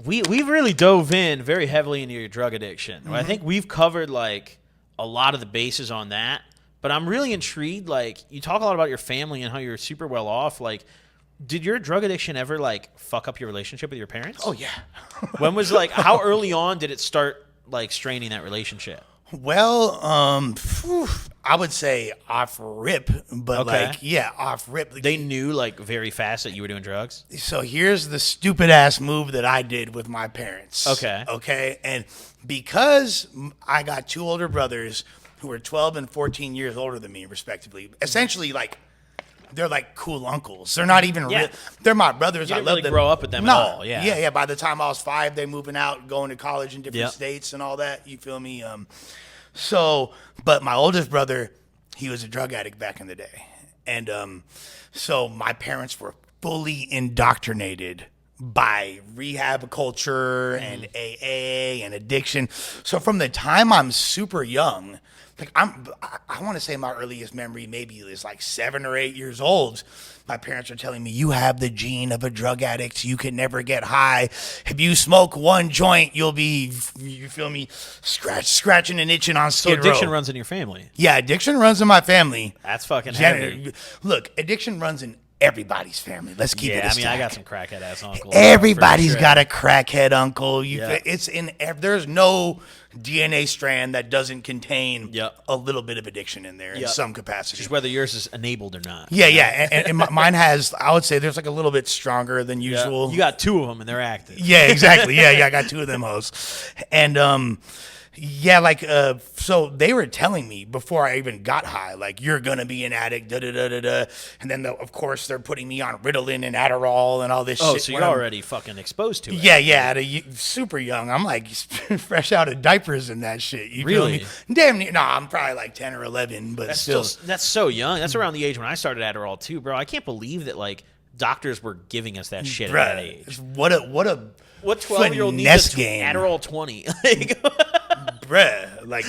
we've really dove in very heavily into your drug addiction. I think we've covered like a lot of the bases on that. But I'm really intrigued. Like, you talk a lot about your family and how you're super well off. Like, did your drug addiction ever like fuck up your relationship with your parents? Oh yeah. When was like how early on did it start like straining that relationship? Well, I would say off rip, but off rip. They knew like very fast that you were doing drugs. So here's the stupid ass move that I did with my parents. Okay. And because I got two older brothers who were 12 and 14 years older than me, respectively, essentially like they're like cool uncles. They're not even real. They're my brothers. You I didn't love really them. grow up with them at all. Yeah. By the time I was 5, they moving out, going to college in different states and all that. You feel me? But my oldest brother, he was a drug addict back in the day. And so my parents were fully indoctrinated by rehab culture and AA and addiction. So from the time I'm super young, like I want to say my earliest memory maybe is like 7 or 8 years old. My parents are telling me, you have the gene of a drug addict. You can never get high. If you smoke one joint, you'll be, you feel me, scratching and itching on Skid Row. So addiction runs in your family. Yeah, addiction runs in my family. That's fucking heavy. Look, addiction runs in everybody's family. Let's keep it a stack. I got some crackhead ass uncles. Everybody's got a crackhead uncle. It's in. There's no DNA strand that doesn't contain a little bit of addiction in there in some capacity. Just whether yours is enabled or not. Yeah. And mine has. I would say there's like a little bit stronger than usual. You got 2 of them and they're active. Yeah, exactly. Yeah. I got 2 of them hoes, and so they were telling me before I even got high, like, you're going to be an addict, da-da-da-da-da. And then, of course, they're putting me on Ritalin and Adderall and all this shit. Oh, so you're already fucking exposed to it. Yeah, super young. I'm, like, fresh out of diapers and that shit. You really? Feel me? Damn near. No, I'm probably, like, 10 or 11, but that's that's so young. That's around the age when I started Adderall, too, bro. I can't believe that, like, doctors were giving us that shit at that age. What 12-year-old needs Adderall 20? Like, bruh, like,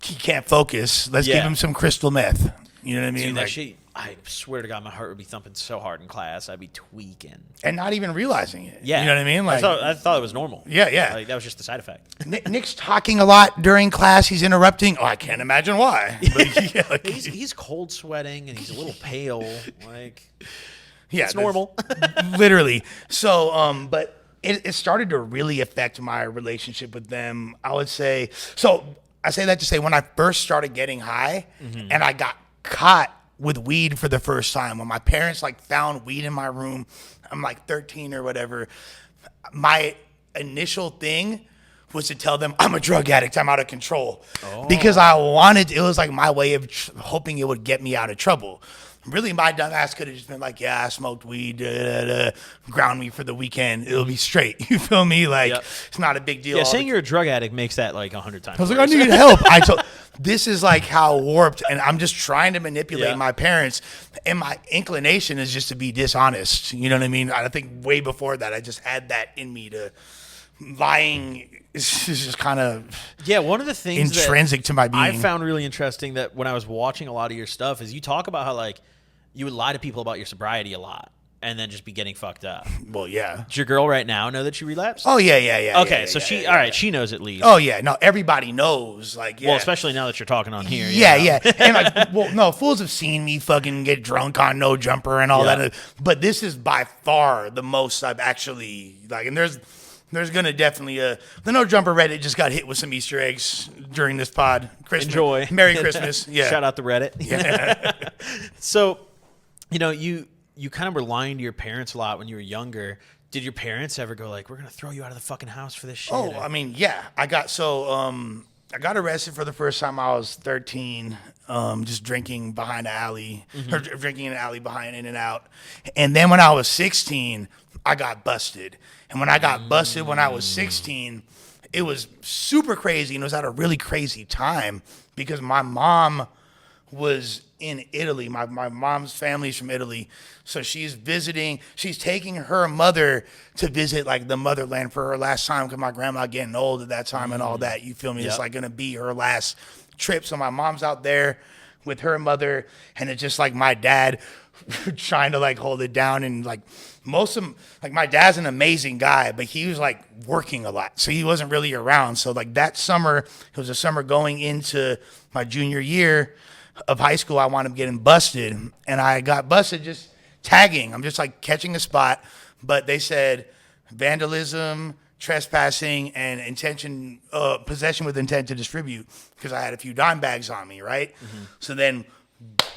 he can't focus. Let's give him some crystal meth. You know what I mean? Dude, that shit, I swear to God, my heart would be thumping so hard in class. I'd be tweaking. And not even realizing it. Yeah. You know what I mean? Like, I thought it was normal. Yeah. Like, that was just the side effect. Nick's talking a lot during class. He's interrupting. Oh, I can't imagine why. But, he's cold sweating and he's a little pale. Like, yeah, it's normal. Literally. So, but it started to really affect my relationship with them. I would say, so I say that to say when I first started getting high and I got caught with weed for the first time, when my parents like found weed in my room, I'm like 13 or whatever, my initial thing was to tell them I'm a drug addict, I'm out of control. Because it was like my way of hoping it would get me out of trouble. Really, my dumb ass could have just been like, yeah, I smoked weed, ground me for the weekend. It'll be straight. You feel me? Like, it's not a big deal. Yeah, saying you're a drug addict makes that like 100 times I was worse. like, I need help. This is like how warped, and I'm just trying to manipulate my parents, and my inclination is just to be dishonest. You know what I mean? I think way before that, I just had that in me to lying. Is just kind of one of the things intrinsic to my being. I found really interesting that when I was watching a lot of your stuff is you talk about how like you would lie to people about your sobriety a lot and then just be getting fucked up. Well, yeah. Does your girl right now know that you relapsed? Oh, yeah. Okay, so she knows at least. Oh, yeah. No, everybody knows. Like, Well, especially now that you're talking on here. Yeah. And like, well, no, fools have seen me fucking get drunk on No Jumper and all that. But this is by far the most I've actually, like, and there's going to definitely, the No Jumper Reddit just got hit with some Easter eggs during this pod. Christmas. Enjoy. Merry Christmas. Yeah. Shout out to Reddit. Yeah. So, you kind of were lying to your parents a lot when you were younger. Did your parents ever go like, we're going to throw you out of the fucking house for this shit? Oh, I mean, yeah. I got arrested for the first time I was 13, just drinking behind an alley, or drinking in an alley behind In-N-Out. And then when I was 16, I got busted. And when I got busted when I was 16, it was super crazy, and it was at a really crazy time because my mom was in Italy. My mom's family's from Italy. So she's taking her mother to visit like the motherland for her last time because my grandma getting old at that time and all that. You feel me? Yep. It's like going to be her last trip. So my mom's out there with her mother, and it's just like my dad trying to like hold it down and like most of like my dad's an amazing guy, but he was like working a lot, so he wasn't really around. So like that summer, it was a summer going into my junior year of high school. I wound up getting busted, and I got busted just tagging. I'm just like catching a spot, but they said vandalism, trespassing, and possession with intent to distribute, because I had a few dime bags on me, right? So then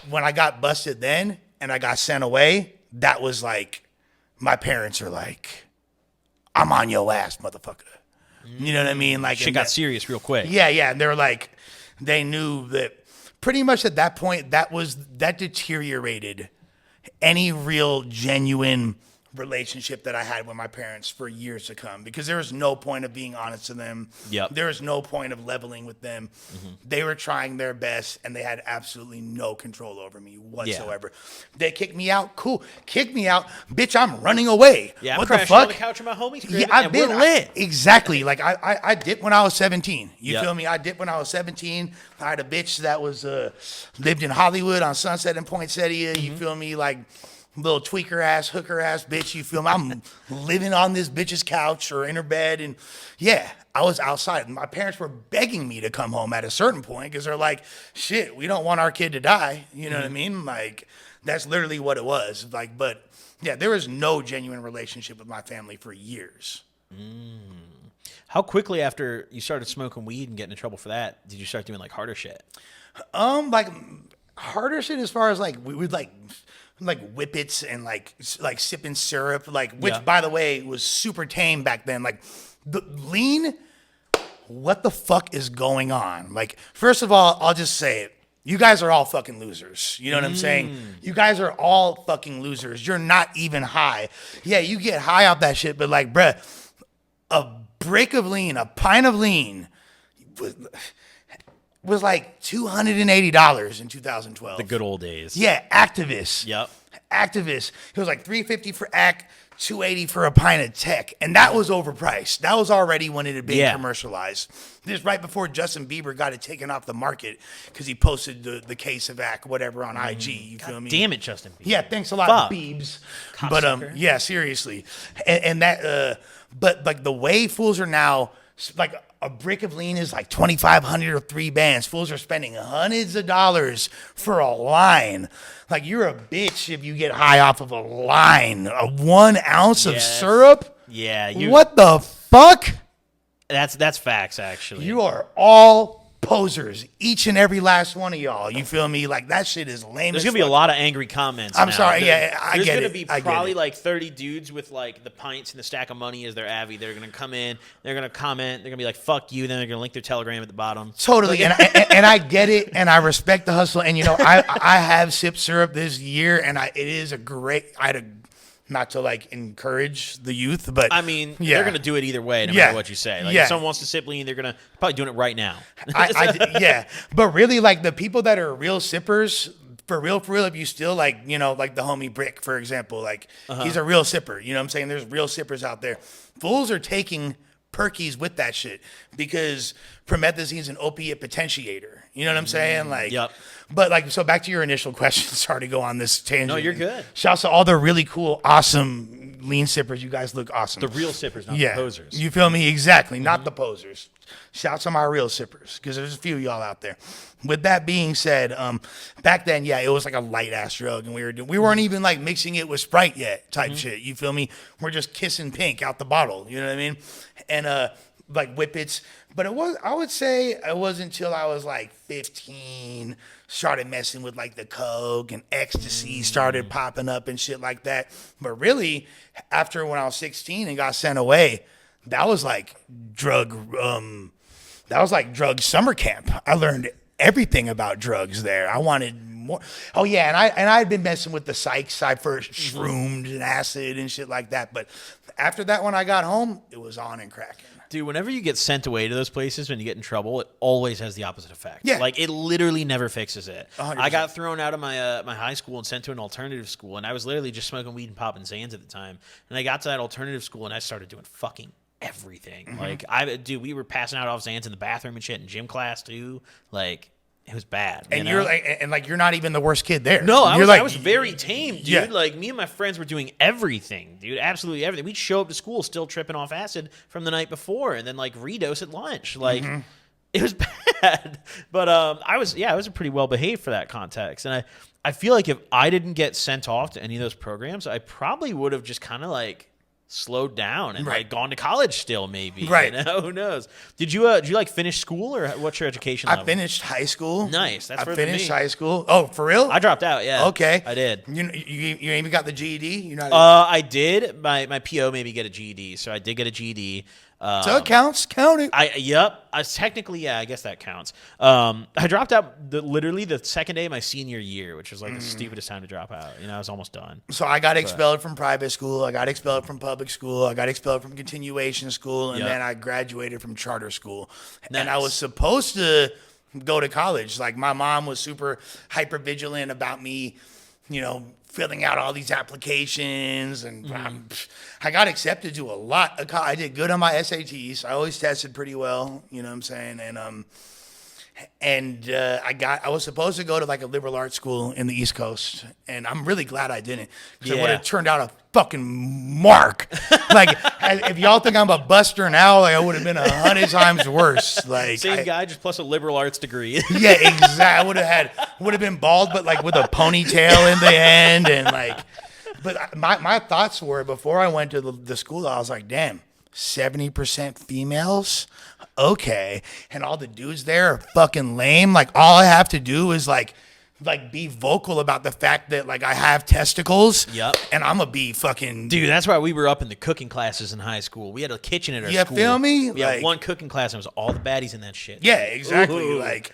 when I got busted then and I got sent away, that was like, my parents are like, I'm on your ass, motherfucker. You know what I mean? Like, Shit got serious real quick. Yeah, yeah. And they were like, they knew that pretty much at that point, that deteriorated any real genuine relationship that I had with my parents for years to come, because there was no point of being honest to them. Yep. There was no point of leveling with them. They were trying their best, and they had absolutely no control over me whatsoever. They kicked me out. Cool. Kick me out. Bitch, I'm running away. Yeah, what I'm the crashing on fuck? the couch of my homie's crib, Yeah, and we're lit. Exactly. Like I dipped when I was 17. You Yep. feel me? I dipped when I was 17. I had a bitch that was lived in Hollywood on Sunset and Poinsettia. You feel me? Like, little tweaker ass, hooker ass bitch, you feel me? I'm living on this bitch's couch or in her bed. And yeah, I was outside. My parents were begging me to come home at a certain point, because they're like, shit, we don't want our kid to die. You know what I mean? Like, that's literally what it was. Like, but yeah, there was no genuine relationship with my family for years. How quickly after you started smoking weed and getting in trouble for that did you start doing like harder shit? Like harder shit as far as like we would like whippets and like sipping syrup, like, which by the way was super tame back then. Like the lean, what the fuck is going on? Like, first of all, I'll just say it. You guys are all fucking losers. You know what I'm saying? You guys are all fucking losers. You're not even high. Yeah, you get high off that shit, but like, bruh, a brick of lean, a pint of lean was like $280 in 2012. The good old days. Yeah, activists. Yep. Activists. It was like $350 for AC, $280 for a pint of Tech, and that was overpriced. That was already when it had been commercialized. This right before Justin Bieber got it taken off the market because he posted the case of AC, whatever, on IG. You feel me? Damn it, Justin Bieber. Yeah, thanks a lot, Fuck. Biebs. Cocksucker. But yeah, seriously, and that. But like the way fools are now, like a brick of lean is like $2,500 or 3 bands. Fools are spending hundreds of dollars for a line. Like, you're a bitch if you get high off of a line. A 1 ounce of syrup. Yeah. What the fuck? That's facts, actually. You are all posers, each and every last one of y'all. You feel me? Like, that shit is lame. There's gonna be a lot of angry comments. I'm now. sorry. Yeah, I There's get gonna it. be I get probably it. like 30 dudes with like the pints and the stack of money as their Avi. They're gonna come in. They're gonna comment. They're gonna be like, "Fuck you." Then they're gonna link their Telegram at the bottom. Totally, and I get it, and I respect the hustle. And you know, I have sipped syrup this year, and it is a great. Not to like encourage the youth, but I mean, they're gonna do it either way, no matter what you say. Like, if someone wants to sip lean, they're gonna probably doing it right now. Yeah, but really, like the people that are real sippers, for real, if you still like, you know, like the homie Brick, for example, like he's a real sipper. You know what I'm saying? There's real sippers out there. Fools are taking perkies with that shit because promethazine is an opiate potentiator. You know what I'm saying? Like, Yep. But like, so back to your initial question. Sorry to go on this tangent. No, you're good. Shouts to all the really cool, awesome lean sippers. You guys look awesome. The real sippers, not the posers. You feel me? Exactly. Not the posers. Shouts to my real sippers, because there's a few of y'all out there. With that being said, back then, yeah, it was like a light ass drug, and we weren't even like mixing it with Sprite yet, type shit. You feel me? We're just kissing pink out the bottle. You know what I mean? And like whippets. But I would say it wasn't until I was like 15, started messing with like the coke and ecstasy started popping up and shit like that. But really, after when I was 16 and got sent away, that was like drug summer camp. I learned everything about drugs there. I wanted more. Oh yeah, and I had been messing with the psychs. I first shroomed and acid and shit like that. But after that, when I got home, it was on and cracking. Dude, whenever you get sent away to those places when you get in trouble, it always has the opposite effect. Yeah. Like, it literally never fixes it. 100%. I got thrown out of my my high school and sent to an alternative school, and I was literally just smoking weed and popping Zans at the time. And I got to that alternative school, and I started doing fucking everything. Like, we were passing out off Zans in the bathroom and shit in gym class, too. Like, It was bad. And you you're know? like, you're not even the worst kid there. No, I I was very tame, dude. Yeah. Like, me and my friends were doing everything, dude. Absolutely everything. We'd show up to school still tripping off acid from the night before and then, like, redose at lunch. Like, it was bad. But I was a pretty well behaved for that context. And I feel like if I didn't get sent off to any of those programs, I probably would have just kind of, like, slowed down and like gone to college still, maybe. Right. You know? Who knows? Did you like finish school, or what's your education level? I finished high school. Nice. That's I finished high school. Oh, for real? I dropped out. Yeah. Okay. I did. You even got the GED? You know. I did. My PO made me get a GED, so I did get a GED. So it counts. Count it. I technically, yeah, I guess that counts. I dropped out literally the second day of my senior year, which was like the stupidest time to drop out. You know, I was almost done. So I got expelled from private school. I got expelled from public school. I got expelled from continuation school, and then I graduated from charter school. Nice. And I was supposed to go to college. Like, my mom was super hyper vigilant about me, you know, filling out all these applications, and I got accepted to a lot of I did good on my SATs. I always tested pretty well, you know what I'm saying? And I was supposed to go to like a liberal arts school in the East Coast, and I'm really glad I didn't, because it would have turned out a fucking mark. Like, if y'all think I'm a buster now, like, I would have been 100 times worse. Like, same guy, just plus a liberal arts degree. Yeah, exactly. I would have been bald, but like with a ponytail in the end, and like. But my thoughts were, before I went to the school, I was like, damn, 70% females. Okay, and all the dudes there are fucking lame. Like, all I have to do is like be vocal about the fact that like I have testicles. Yep. And I'm gonna be fucking. Dude, that's why we were up in the cooking classes in high school. We had a kitchen at our school. You feel me? We had one cooking class, and it was all the baddies in that shit. Yeah, exactly. Ooh. Like,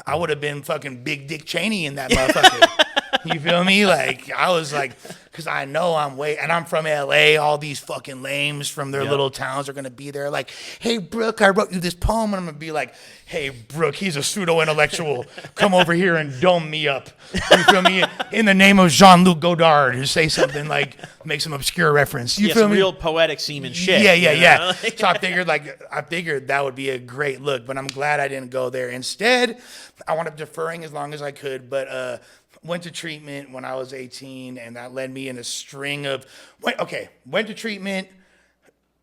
I would have been fucking Big Dick Cheney in that motherfucker. You feel me? Like, I was like, because I know and I'm from LA. All these fucking lames from their little towns are gonna be there. Like, hey, Brooke, I wrote you this poem, and I'm gonna be like, hey, Brooke, he's a pseudo intellectual. Come over here and dome me up. You feel me? In the name of Jean-Luc Godard, to say something like, make some obscure reference. You feel some me? real poetic semen shit. Yeah. So I figured that would be a great look, but I'm glad I didn't go there. Instead, I wound up deferring as long as I could, but went to treatment when I was 18, and that led me in a string of went to treatment.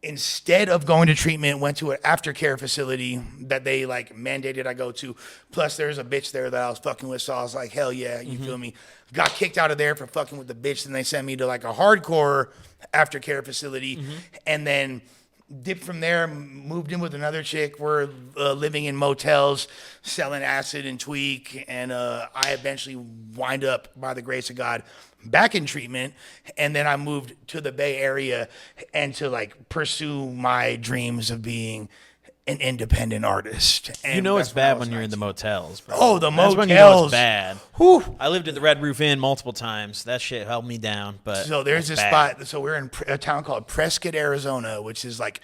Instead of going to treatment, went to an aftercare facility that they like mandated I go to. Plus, there's a bitch there that I was fucking with, so I was like, hell yeah, you feel me? Got kicked out of there for fucking with the bitch, and they sent me to like a hardcore aftercare facility, and then dipped from there, moved in with another chick. We're living in motels, selling acid and tweak, and I eventually wind up, by the grace of God, back in treatment. And then I moved to the Bay Area and to like pursue my dreams of being an independent artist. And you know it's bad when you're in the motels, bro. Oh, the motels. That's when you know it's bad. Whew. I lived at the Red Roof Inn multiple times. That shit held me down. But so there's this spot. So we're in a town called Prescott, Arizona, which is like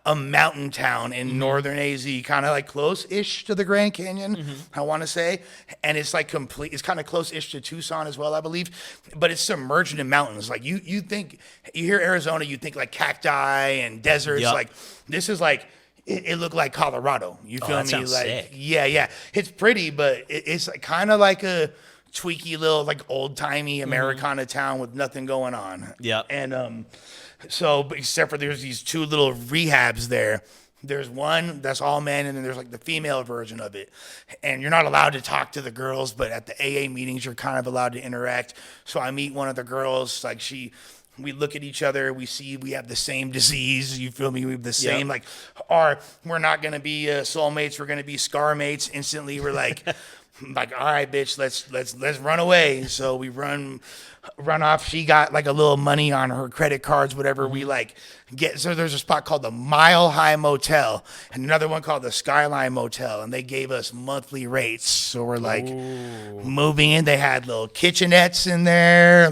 a mountain town in northern AZ, kind of like close-ish to the Grand Canyon, I want to say. And it's like complete. It's kind of close-ish to Tucson as well, I believe. But it's submerged in mountains. Like you hear Arizona, you think like cacti and deserts. Yep. Like this is like. It looked like Colorado. You feel me? Sounds Like, sick. yeah. It's pretty, but it's like, kind of like a tweaky little, like old timey Americana town with nothing going on. Yeah. And so, except for there's these two little rehabs there. There's one that's all men, and then there's like the female version of it. And you're not allowed to talk to the girls, but at the AA meetings, you're kind of allowed to interact. So I meet one of the girls, like we look at each other, we see we have the same disease, you feel me? We have the same, like, we're not going to be soulmates, we're going to be scar mates. Instantly, we're like, all right, bitch, let's run away. So we run off. She got like a little money on her credit cards, whatever. We like so there's a spot called the Mile High Motel and another one called the Skyline Motel, and they gave us monthly rates. So we're like moving in. They had little kitchenettes in there.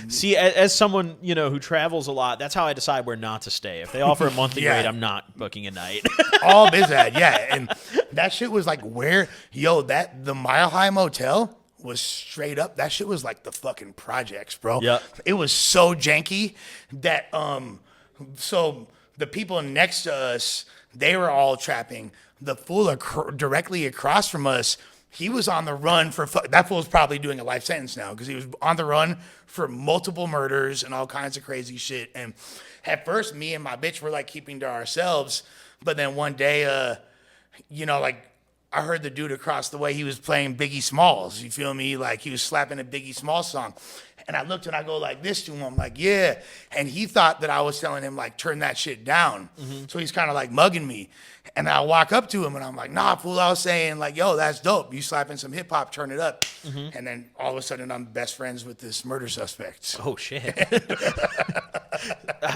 See, as someone who travels a lot, that's how I decide where not to stay. If they offer a monthly rate, I'm not booking a night. All biz ad, yeah. And that shit was like the Mile High Motel was straight up. That shit was like the fucking projects, bro. Yeah. It was so janky that so the people next to us, they were all trapping. The fool directly across from us, He was on the run for that fool's probably doing a life sentence now because he was on the run for multiple murders and all kinds of crazy shit. And at first, me and my bitch were like keeping to ourselves, but then one day, like I heard the dude across the way, he was playing Biggie Smalls. You feel me? Like he was slapping a Biggie Smalls song. And I looked and I go like this to him, like, yeah. And he thought that I was telling him, like, turn that shit down. So he's kind of like mugging me. And I walk up to him and I'm like, nah, fool, I was saying, like, yo, that's dope. You slapping some hip hop, turn it up. And then all of a sudden I'm best friends with this murder suspect. Oh, shit.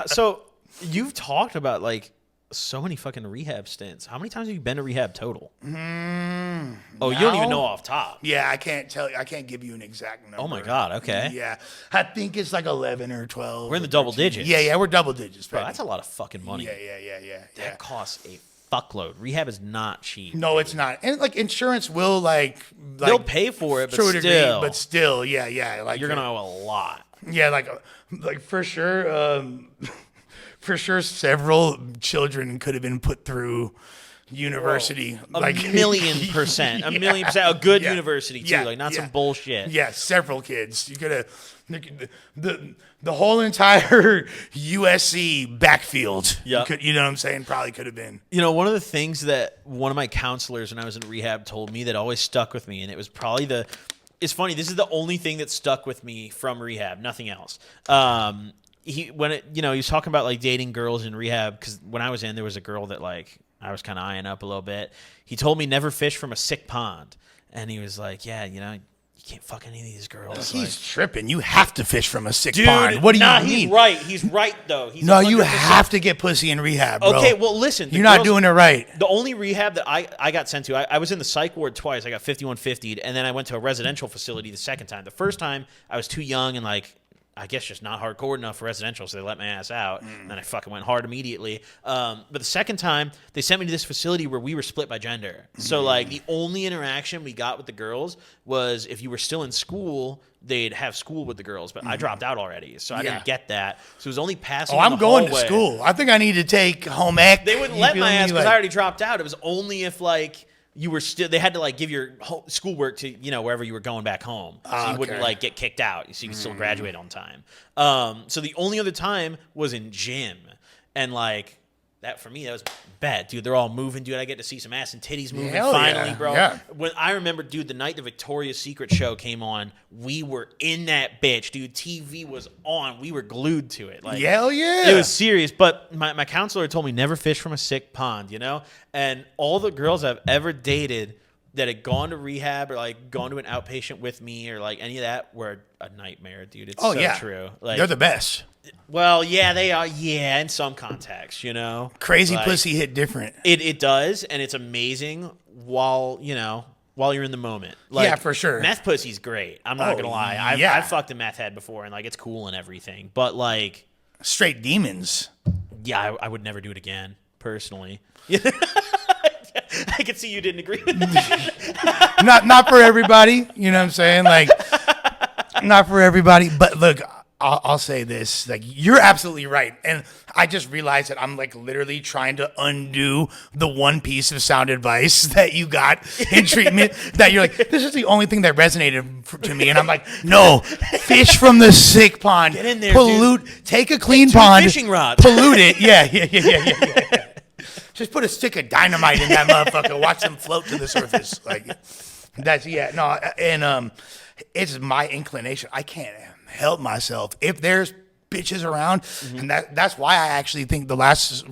So you've talked about, like, so many fucking rehab stints. How many times have you been to rehab total? You don't even know off top. Yeah, I can't tell you. I can't give you an exact number. Oh my God. Okay. Yeah, I think it's like 11 or 12. We're in the double digits. Yeah, we're double digits. Bro, that's a lot of fucking money. Yeah. That costs a fuckload. Rehab is not cheap. No, it's not. And like insurance will like they'll pay for it, but still, yeah. Like you're gonna owe a lot. Yeah, like for sure. For sure, several children could have been put through university. A like million%. A million percent. A good university, too. Like, not some bullshit. Yeah, several kids. You could have... The whole entire USC backfield, you know what I'm saying, probably could have been. You know, one of the things that one of my counselors when I was in rehab told me that always stuck with me, and it was probably it's funny, this is the only thing that stuck with me from rehab, nothing else. He was talking about like dating girls in rehab because when I was in, there was a girl that like I was kind of eyeing up a little bit. He told me never fish from a sick pond, and he was like, "Yeah, you can't fuck any of these girls." He's tripping. You have to fish from a sick pond. What do you mean? He's right. He's right though. No, you have to get pussy in rehab, bro. Okay, well listen, you're not doing it right. The only rehab that I got sent to, I was in the psych ward twice. I got 5150'd, and then I went to a residential facility the second time. The first time I was too young and like, I guess just not hardcore enough for residential, so they let my ass out, and I fucking went hard immediately. But the second time, they sent me to this facility where we were split by gender. So, like, the only interaction we got with the girls was if you were still in school, they'd have school with the girls, but I dropped out already, so I didn't get that. So it was only passing I'm going to school. I think I need to take home ec. They wouldn't let my ass because I already dropped out. It was only if, like... you were still, they had to like give your schoolwork to, wherever you were going back home. So you wouldn't like get kicked out. So you could still graduate on time. So the only other time was in gym. And like that for me, that was bad, dude. They're all moving, dude. I get to see some ass and titties moving finally, bro. Yeah. When I remember, dude, the night the Victoria's Secret show came on, we were in that bitch, dude. TV was on. We were glued to it. Like, hell yeah. It was serious. But my counselor told me never fish from a sick pond, And all the girls I've ever dated that had gone to rehab or like gone to an outpatient with me or like any of that were a nightmare, dude. It's so true. Like, they're the best. Well, yeah, they are. Yeah, in some contexts, Crazy like, pussy hit different. It does, and it's amazing while you're in the moment. Like, yeah, for sure. Meth pussy's great. I'm not gonna lie. I've fucked a meth head before, and like it's cool and everything. But like straight demons. Yeah, I would never do it again, personally. I could see you didn't agree with that. Not for everybody. You know what I'm saying? Like, not for everybody. But look, I'll say this. Like, you're absolutely right. And I just realized that I'm like literally trying to undo the one piece of sound advice that you got in treatment that you're like, this is the only thing that resonated to me. And I'm like, no, fish from the sick pond. Get in there, pollute, dude. Take a clean pond. Fishing rod. Pollute it. Yeah. Just put a stick of dynamite in that motherfucker. Watch them float to the surface. Like that's and it's my inclination. I can't help myself if there's bitches around, and that's why I actually think the last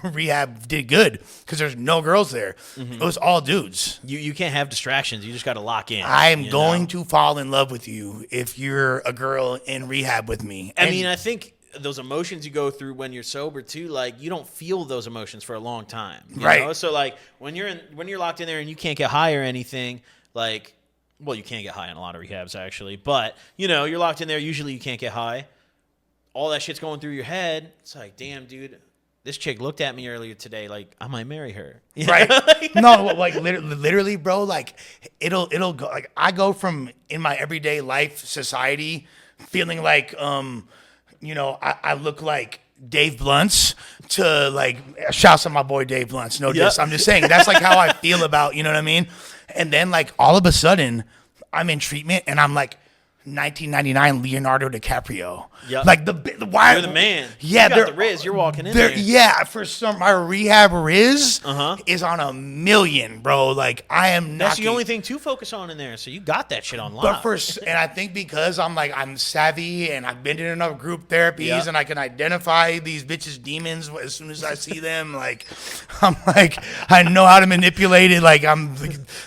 rehab did good because there's no girls there. It was all dudes. You can't have distractions. You just got to lock in. I'm going to fall in love with you if you're a girl in rehab with me. I mean, I think those emotions you go through when you're sober too, like you don't feel those emotions for a long time, you know? So like when you're locked in there and you can't get high or anything, like, well, you can't get high in a lot of rehabs actually, but you're locked in there. Usually you can't get high. All that shit's going through your head. It's like, damn, dude, this chick looked at me earlier today. Like, I might marry her. Right? No, like literally, bro. Like, it'll go. Like, I go from in my everyday life society feeling like I look like Dave Blunts to like shouts at my boy Dave Blunts. No diss. I'm just saying that's like how I feel about, you know what I mean? And then like all of a sudden, I'm in treatment and I'm like 1999 Leonardo DiCaprio. Yep. Like why You're the man. Yeah, you got the Rizz. You're walking in there. Yeah, for some my rehab Rizz is on a million, bro. Like I am That's knocking, the only thing to focus on in there. So you got that shit on lock. But and I think because I'm savvy and I've been in enough group therapies and I can identify these bitches' demons as soon as I see them. Like I'm like I know how to manipulate it. Like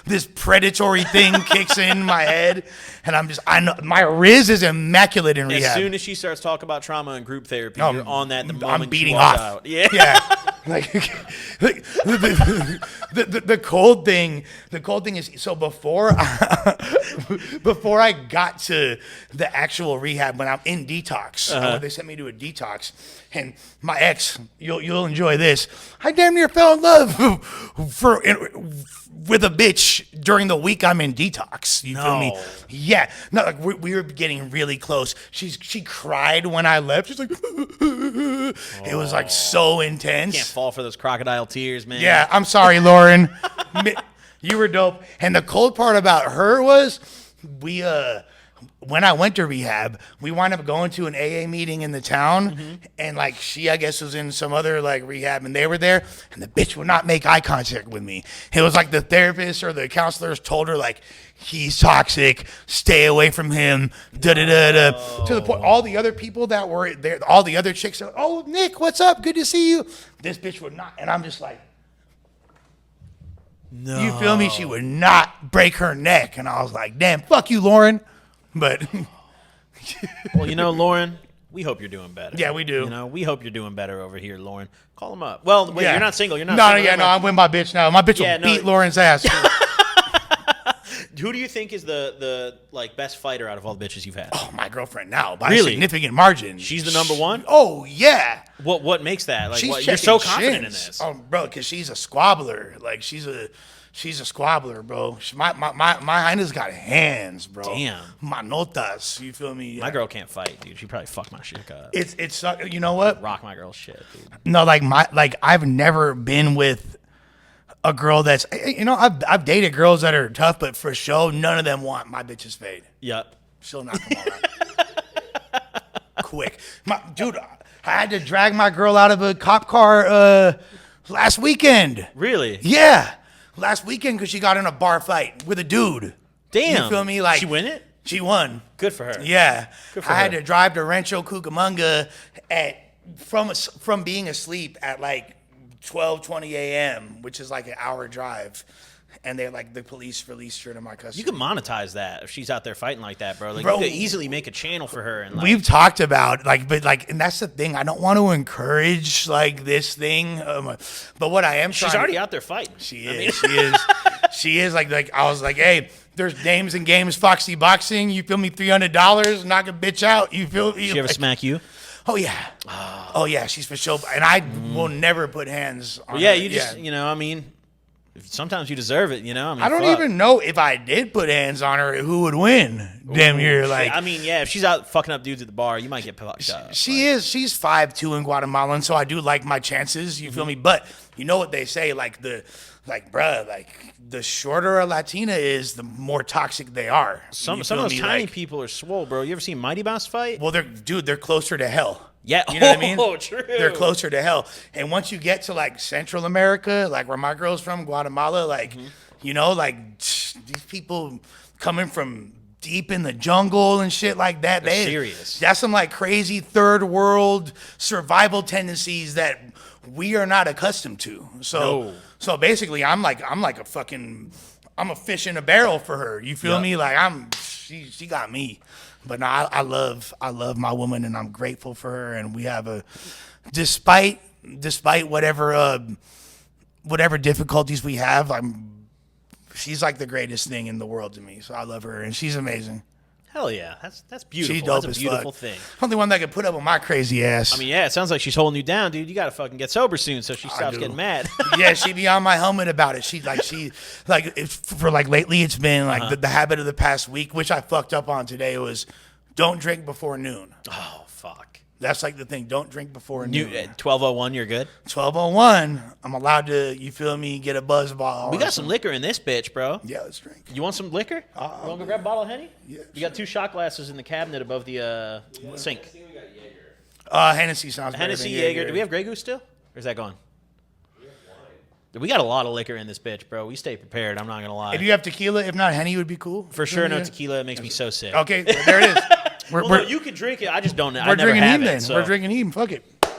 this predatory thing kicks in my head, and I know my Rizz is immaculate in rehab. As soon as she starts talking about trauma and group therapy, you're on that the moment I'm beating you walk off. out. Yeah. Like the cold thing is so before I got to the actual rehab when I'm in detox, they sent me to a detox, and my ex, you'll enjoy this. I damn near fell in love with a bitch during the week I'm in detox. You feel me? Yeah. No, like we were getting really close. She cried when I left. She's like, it was like so intense. Can't fall for those crocodile tears, man. Yeah, I'm sorry, Lauren. You were dope. And the cold part about her was when I went to rehab, we wound up going to an AA meeting in the town, and like she, I guess, was in some other like rehab, and they were there, and the bitch would not make eye contact with me. It was like the therapist or the counselors told her like, he's toxic, stay away from him, To the point, all the other people that were there, all the other chicks, are, oh, Nick, what's up? Good to see you. This bitch would not, and I'm just like, no. You feel me? She would not break her neck, and I was like, damn, fuck you, Lauren. But well, Lauren, we hope you're doing better. Yeah, we do. We hope you're doing better over here, Lauren. Call him up. Well, wait, you're not single. You're not single. No, I'm with my bitch now. My bitch will beat Lauren's ass. Who do you think is the like best fighter out of all the bitches you've had? Oh, my girlfriend now by a significant margin. She's the number one? Oh, yeah. What makes that? Like you're so confident in this? Oh, bro, because she's a squabbler. Like she's a squabbler, bro. My Hina's got hands, bro. Damn. Manotas. You feel me? My girl can't fight, dude. She probably fuck my shit up. It's you know what? Rock my girl's shit, dude. No, I've never been with a girl that's I've dated girls that are tough, but for show, none of them want my bitch's fade. Yep. She'll knock them all out. Quick. Dude, I had to drag my girl out of a cop car last weekend. Really? Yeah. Last weekend because she got in a bar fight with a dude. Damn. You feel me? Like she win it? She won. Good for her. Yeah. Good for her. I had to drive to Rancho Cucamonga from being asleep at like 12:20 a.m., which is like an hour drive. And the police released her to my custody. You can monetize that if she's out there fighting like that, bro. Like you could easily make a channel for her. And we've talked about and that's the thing. I don't want to encourage like this thing, but what I am. She's already out there fighting. She is. She is like I was like, hey, there's names and games, Foxy Boxing. You feel me? $300, knock a bitch out. You feel me? She ever smack you? Oh yeah. Oh yeah. She's for sure. And I will never put hands on. Yeah, her. you just sometimes you deserve it, I don't even know if I did put hands on her, who would win. Damn near, like. If she's out fucking up dudes at the bar, you might get fucked up. She's 5'2" in Guatemala, and so I do like my chances. You feel me? But you know what they say, the shorter a Latina is, the more toxic they are. Some of those tiny people are swole, bro. You ever seen Mighty Mouse fight? Well, they're closer to hell. Yeah, you know what I mean? Oh, true. They're closer to hell. And once you get to like Central America, like where my girl's from, Guatemala, these people coming from deep in the jungle and shit like that. They're serious. That's some like crazy third world survival tendencies that we are not accustomed to. So basically, I'm a fish in a barrel for her. You feel me? Like she got me. But no, I love my woman, and I'm grateful for her. And we have despite whatever difficulties we have, she's like the greatest thing in the world to me. So I love her, and she's amazing. Hell yeah, that's beautiful. She's dope that's a as beautiful fuck. thing. Only one that could put up with my crazy ass. I mean, yeah, it sounds like she's holding you down, dude. You gotta fucking get sober soon so she stops getting mad. Yeah, she be on my helmet about it. Lately it's been like the habit of the past week, which I fucked up on today, was don't drink before noon. Oh fuck. That's like the thing. Don't drink before noon. 12:01, you're good. 12:01, I'm allowed to, you feel me, get a buzz ball. We got some liquor in this bitch, bro. Yeah, let's drink. You want some liquor? You want to go grab a bottle of Henny? Yeah. You got 2 shot glasses in the cabinet above the sink. Hennessy sounds better Hennessy, than Jaeger. Do we have Grey Goose still? Or is that gone? We got a lot of liquor in this bitch, bro. We stay prepared. I'm not going to lie. If you have tequila, if not, Henny would be cool. For sure, no tequila. It makes me so sick. Okay, there it is. No, you can drink it. I just don't know. We're drinking Eam then. So. We're drinking Eam. Fuck it. All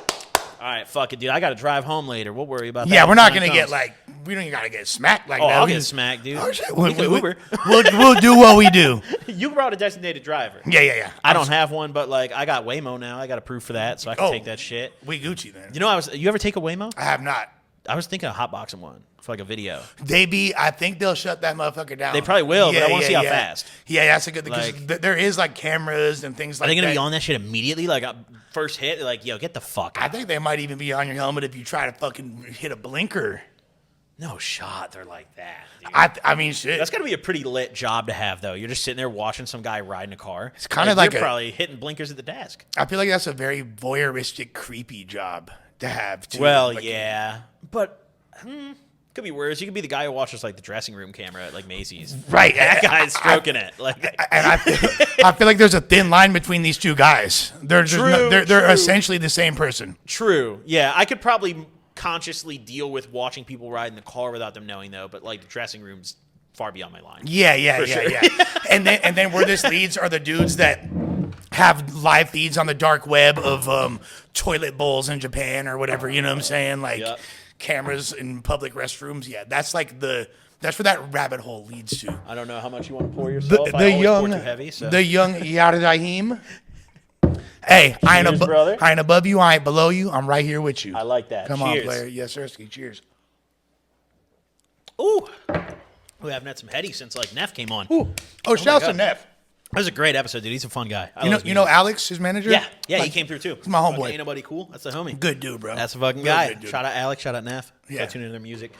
right, fuck it, dude. I got to drive home later. We'll worry about that. Yeah, we're not going to get like, we don't got to get smacked like that. I'll get smacked, dude. We can Uber. We'll do what we do. You brought a designated driver. Yeah. I don't have one, but like I got Waymo now. I got approved for that, so I can take that shit. We Gucci then. You know, you ever take a Waymo? I have not. I was thinking of hotboxing one for like a video. I think they'll shut that motherfucker down. They probably will, but I want to see how fast. Yeah, that's a good thing. Because there is like cameras and things like that. Are they going to be on that shit immediately? Like first hit, they're like, yo, get the fuck out. I think they might even be on your helmet if you try to fucking hit a blinker. No shot. They're like that, dude. I mean, shit. That's got to be a pretty lit job to have, though. You're just sitting there watching some guy riding a car. It's kind of like you're probably hitting blinkers at the desk. I feel like that's a very voyeuristic, creepy job to have, too. Well, yeah. But... could be worse. You could be the guy who watches like the dressing room camera at like Macy's. Right. That guy's stroking it. Like, and I feel like there's a thin line between these two guys. They're essentially the same person. True. Yeah, I could probably consciously deal with watching people ride in the car without them knowing though, but like the dressing room's far beyond my line. Yeah. and then where this leads are the dudes that have live feeds on the dark web of toilet bowls in Japan or whatever, you know what I'm saying? Like cameras in public restrooms. Yeah, that's like that's where that rabbit hole leads to. I don't know how much you want to pour yourself. I always pour too heavy, so. The young Yadadahim. Hey, I ain't above you, I ain't below you. I'm right here with you. I like that. Come on, player. Yes, sir. Cheers. Ooh. We haven't had some heady since like Neff came on. Ooh. Oh, shouts to Neff. That was a great episode, dude. He's a fun guy. You know Alex, his manager? Yeah, he came through too. He's my homeboy. Ain't nobody cool? That's the homie. Good dude, bro. That's a fucking guy. Shout out Alex. Shout out Neff. Yeah. Tune into their music.